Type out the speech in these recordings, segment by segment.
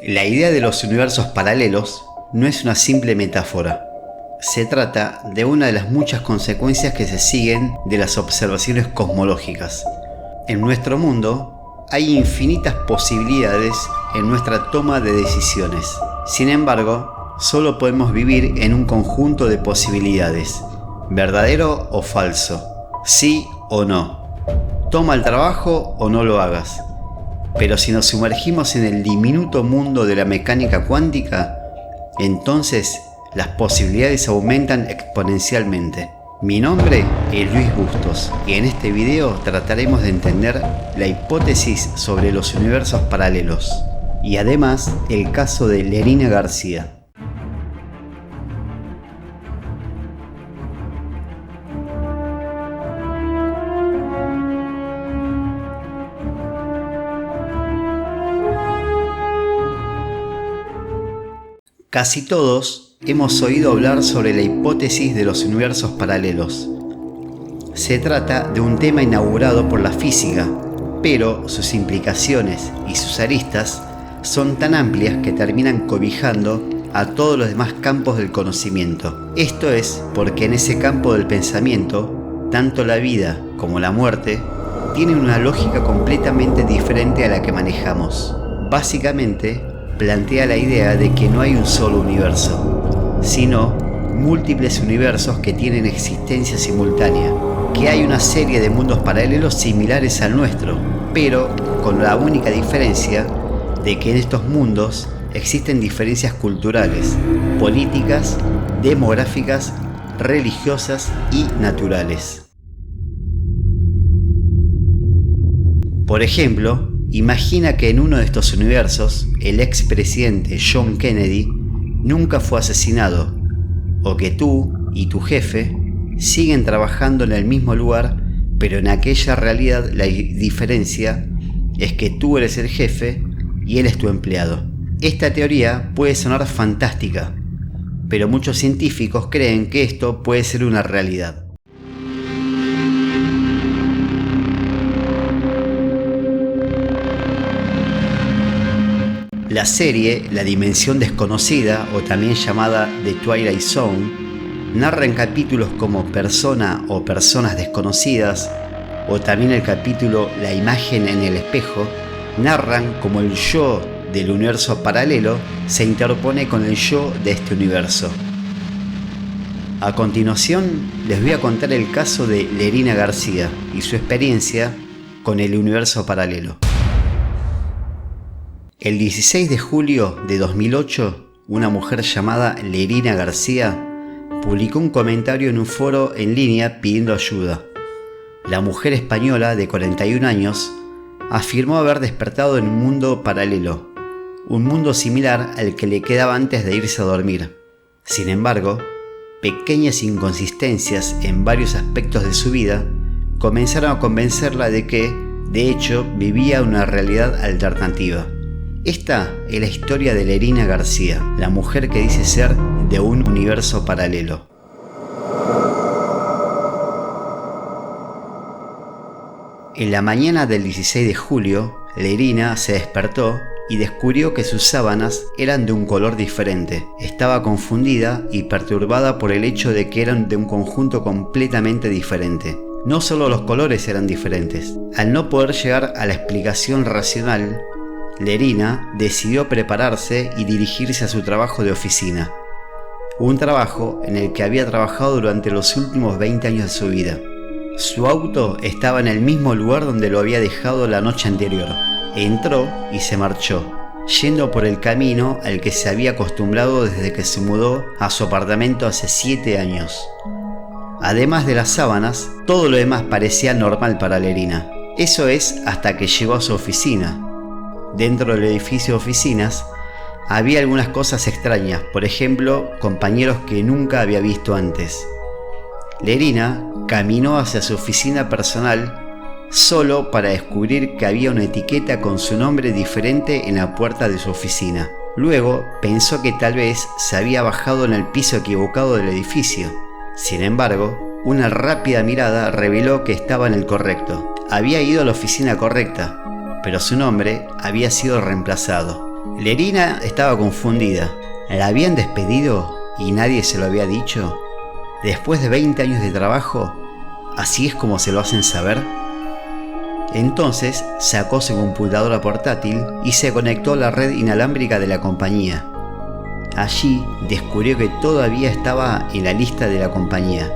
La idea de los universos paralelos no es una simple metáfora. Se trata de una de las muchas consecuencias que se siguen de las observaciones cosmológicas. En nuestro mundo hay infinitas posibilidades en nuestra toma de decisiones. Sin embargo, solo podemos vivir en un conjunto de posibilidades, verdadero o falso, sí o no, toma el trabajo o no lo hagas. Pero si nos sumergimos en el diminuto mundo de la mecánica cuántica, entonces las posibilidades aumentan exponencialmente. Mi nombre es Luis Bustos y en este video trataremos de entender la hipótesis sobre los universos paralelos y además el caso de Lerina García. Casi todos hemos oído hablar sobre la hipótesis de los universos paralelos. Se trata de un tema inaugurado por la física, pero sus implicaciones y sus aristas son tan amplias que terminan cobijando a todos los demás campos del conocimiento. Esto es porque en ese campo del pensamiento, tanto la vida como la muerte tienen una lógica completamente diferente a la que manejamos. Básicamente, plantea la idea de que no hay un solo universo, sino múltiples universos que tienen existencia simultánea, que hay una serie de mundos paralelos similares al nuestro, pero con la única diferencia de que en estos mundos existen diferencias culturales, políticas, demográficas, religiosas y naturales. Por ejemplo, imagina que en uno de estos universos, el expresidente John Kennedy nunca fue asesinado, o que tú y tu jefe siguen trabajando en el mismo lugar, pero en aquella realidad la diferencia es que tú eres el jefe y él es tu empleado. Esta teoría puede sonar fantástica, pero muchos científicos creen que esto puede ser una realidad. La serie La Dimensión Desconocida, o también llamada The Twilight Zone, narra en capítulos como Persona o Personas Desconocidas, o también el capítulo La Imagen en el Espejo, narran como el yo del universo paralelo se interpone con el yo de este universo. A continuación, les voy a contar el caso de Lerina García y su experiencia con el universo paralelo. El 16 de julio de 2008, una mujer llamada Lerina García publicó un comentario en un foro en línea pidiendo ayuda. La mujer española de 41 años afirmó haber despertado en un mundo paralelo, un mundo similar al que le quedaba antes de irse a dormir. Sin embargo, pequeñas inconsistencias en varios aspectos de su vida comenzaron a convencerla de que, de hecho, vivía una realidad alternativa. Esta es la historia de Lerina García, la mujer que dice ser de un universo paralelo. En la mañana del 16 de julio, Lerina se despertó y descubrió que sus sábanas eran de un color diferente. Estaba confundida y perturbada por el hecho de que eran de un conjunto completamente diferente. No solo los colores eran diferentes. Al no poder llegar a la explicación racional, Lerina decidió prepararse y dirigirse a su trabajo de oficina, un trabajo en el que había trabajado durante los últimos 20 años de su vida. Su auto estaba en el mismo lugar donde lo había dejado la noche anterior. Entró y se marchó, yendo por el camino al que se había acostumbrado desde que se mudó a su apartamento hace 7 años. Además de las sábanas, todo lo demás parecía normal para Lerina. Eso es hasta que llegó a su oficina. Dentro del edificio de oficinas había algunas cosas extrañas, por ejemplo, compañeros que nunca había visto antes. Lerina caminó hacia su oficina personal solo para descubrir que había una etiqueta con su nombre diferente en la puerta de su oficina. Luego pensó que tal vez se había bajado en el piso equivocado del edificio. Sin embargo, una rápida mirada reveló que estaba en el correcto. Había ido a la oficina correcta, pero su nombre había sido reemplazado. Lerina estaba confundida. ¿La habían despedido y nadie se lo había dicho? Después de 20 años de trabajo, ¿así es como se lo hacen saber? Entonces sacó su computadora portátil y se conectó a la red inalámbrica de la compañía. Allí descubrió que todavía estaba en la lista de la compañía.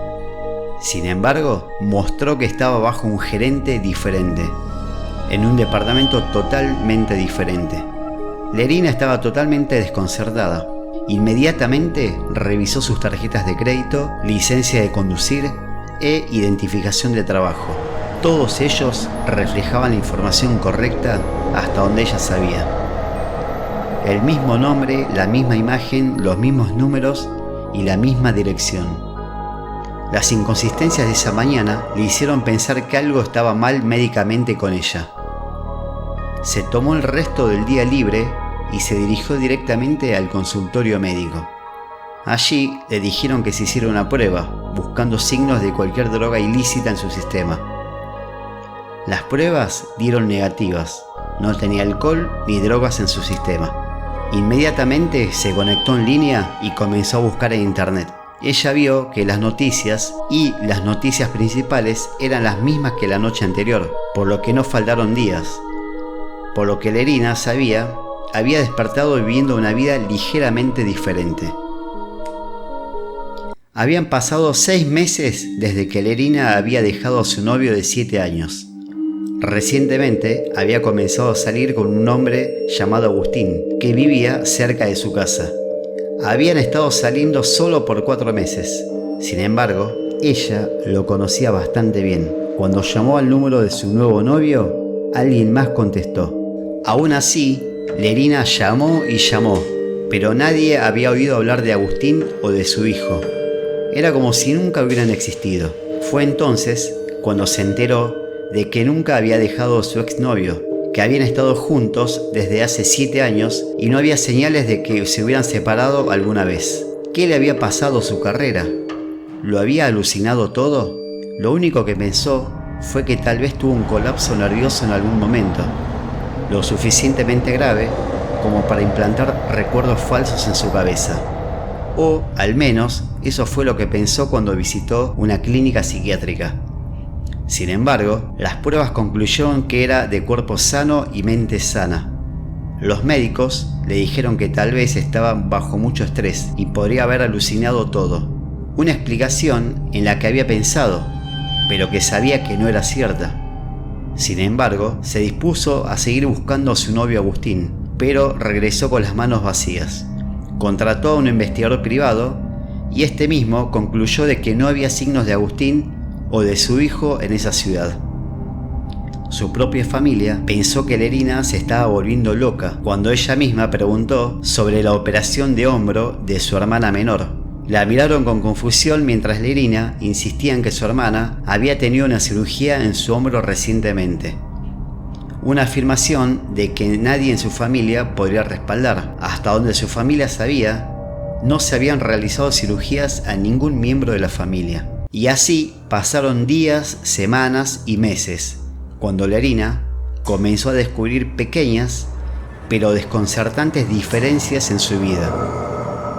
Sin embargo, mostró que estaba bajo un gerente diferente, en un departamento totalmente diferente. Lerina estaba totalmente desconcertada. Inmediatamente revisó sus tarjetas de crédito, licencia de conducir e identificación de trabajo. Todos ellos reflejaban la información correcta hasta donde ella sabía. El mismo nombre, la misma imagen, los mismos números y la misma dirección. Las inconsistencias de esa mañana le hicieron pensar que algo estaba mal médicamente con ella. Se tomó el resto del día libre y se dirigió directamente al consultorio médico. Allí le dijeron que se hiciera una prueba, buscando signos de cualquier droga ilícita en su sistema. Las pruebas dieron negativas, no tenía alcohol ni drogas en su sistema. Inmediatamente se conectó en línea y comenzó a buscar en internet. Ella vio que las noticias principales eran las mismas que la noche anterior, por lo que no faltaron días. Por lo que Lerina sabía, había despertado viviendo una vida ligeramente diferente. Habían pasado 6 meses desde que Lerina había dejado a su novio de 7 años. Recientemente había comenzado a salir con un hombre llamado Agustín, que vivía cerca de su casa. Habían estado saliendo solo por 4 meses. Sin embargo, ella lo conocía bastante bien. Cuando llamó al número de su nuevo novio, alguien más contestó. Aún así, Lerina llamó y llamó, pero nadie había oído hablar de Agustín o de su hijo. Era como si nunca hubieran existido. Fue entonces cuando se enteró de que nunca había dejado a su exnovio, que habían estado juntos desde hace 7 años y no había señales de que se hubieran separado alguna vez. ¿Qué le había pasado a su carrera? ¿Lo había alucinado todo? Lo único que pensó fue que tal vez tuvo un colapso nervioso en algún momento, lo suficientemente grave como para implantar recuerdos falsos en su cabeza. O, al menos, eso fue lo que pensó cuando visitó una clínica psiquiátrica. Sin embargo, las pruebas concluyeron que era de cuerpo sano y mente sana. Los médicos le dijeron que tal vez estaba bajo mucho estrés y podría haber alucinado todo. Una explicación en la que había pensado, pero que sabía que no era cierta. Sin embargo, se dispuso a seguir buscando a su novio Agustín, pero regresó con las manos vacías. Contrató a un investigador privado y este mismo concluyó de que no había signos de Agustín o de su hijo en esa ciudad. Su propia familia pensó que Lerina se estaba volviendo loca cuando ella misma preguntó sobre la operación de hombro de su hermana menor. La miraron con confusión mientras Lerina insistía en que su hermana había tenido una cirugía en su hombro recientemente. Una afirmación de que nadie en su familia podría respaldar. Hasta donde su familia sabía, no se habían realizado cirugías a ningún miembro de la familia. Y así pasaron días, semanas y meses, cuando Lerina comenzó a descubrir pequeñas pero desconcertantes diferencias en su vida.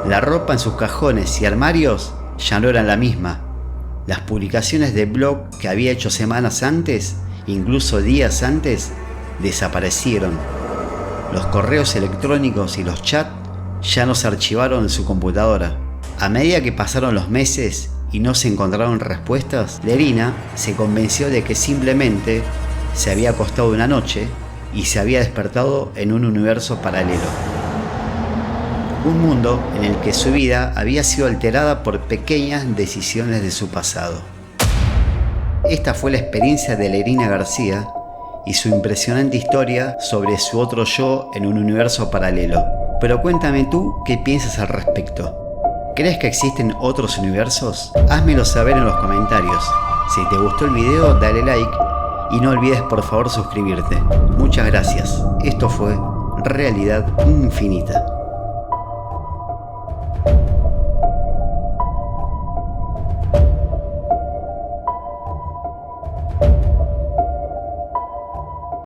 La ropa en sus cajones y armarios ya no eran la misma. Las publicaciones de blog que había hecho semanas antes, incluso días antes, desaparecieron. Los correos electrónicos y los chats ya no se archivaron en su computadora. A medida que pasaron los meses y no se encontraron respuestas, Lerina se convenció de que simplemente se había acostado una noche y se había despertado en un universo paralelo. Un mundo en el que su vida había sido alterada por pequeñas decisiones de su pasado. Esta fue la experiencia de Lerina García y su impresionante historia sobre su otro yo en un universo paralelo. Pero cuéntame tú qué piensas al respecto. ¿Crees que existen otros universos? Házmelo saber en los comentarios. Si te gustó el video, dale like y no olvides por favor suscribirte. Muchas gracias. Esto fue Realidad Infinita.